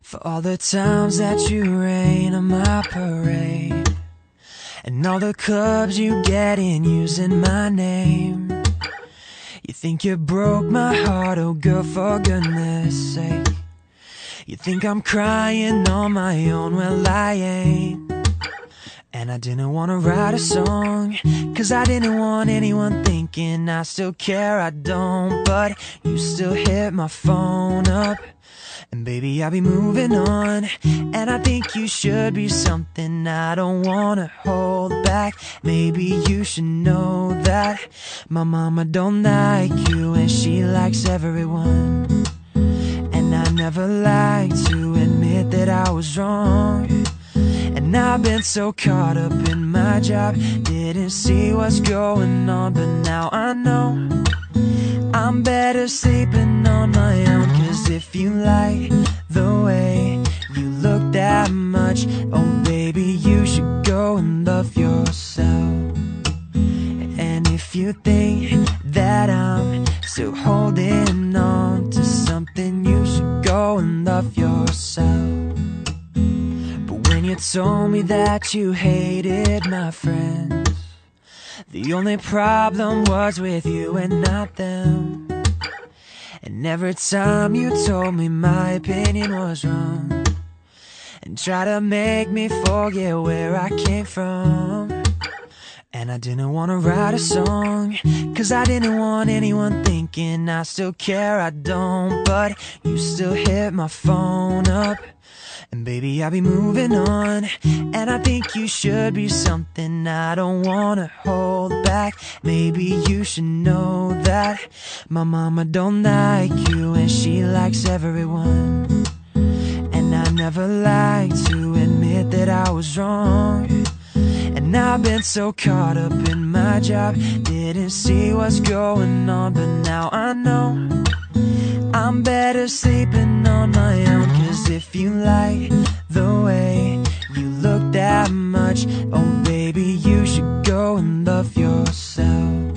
For all the times that you rain on my parade, and all the clubs you get in using my name. You think you broke my heart, oh girl, for goodness sake. You think I'm crying on my own, well I ain't. And I didn't wanna write a song, cause I didn't want anyone thinking I still care, I don't. But you still hit my phone up, and baby, I'll be moving on. And I think you should be something I don't wanna hold back. Maybe you should know that my mama don't like you, and she likes everyone. And I never like to admit that I was wrong. And I've been so caught up in my job, didn't see what's going on. But now I know I'm better sleeping on my own. Cause if you like the way you look that much, oh baby, you should go and love yourself. And if you think that I'm still holding on to something, you should go and love yourself. But when you told me that you hated my friends, the only problem was with you and not them. And every time you told me my opinion was wrong, and tried to make me forget where I came from. And I didn't wanna write a song, cause I didn't want anyone thinking I still care, I don't. But you still hit my phone up, and baby, I'll be moving on. And I think you should be something I don't wanna hold back. Maybe you should know that my mama don't like you, and she likes everyone. And I never like to admit that I was wrong. And I've been so caught up in my job, didn't see what's going on. But now I know I'm better sleeping on my own. Cause if you like the way you look that much, oh baby, you should go and love yourself.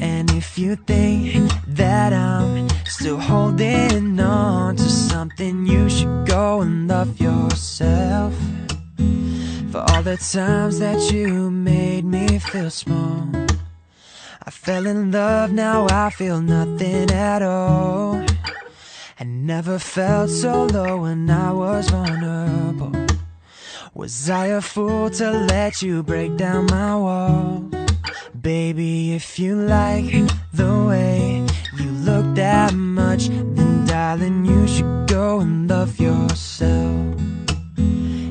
And if you think that I'm still holding on to something, you should go and love yourself. For all the times that you made me feel small, I fell in love, now I feel nothing at all. I never felt so low when I was vulnerable. Was I a fool to let you break down my walls? Baby, if you like the way you look that much, then darling, you should go and love yourself.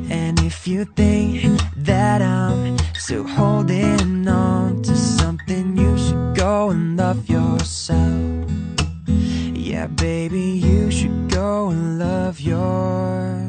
And if you think that I'm still holding on to something, you should go and love yourself. Yeah, baby, you should go and love yourself.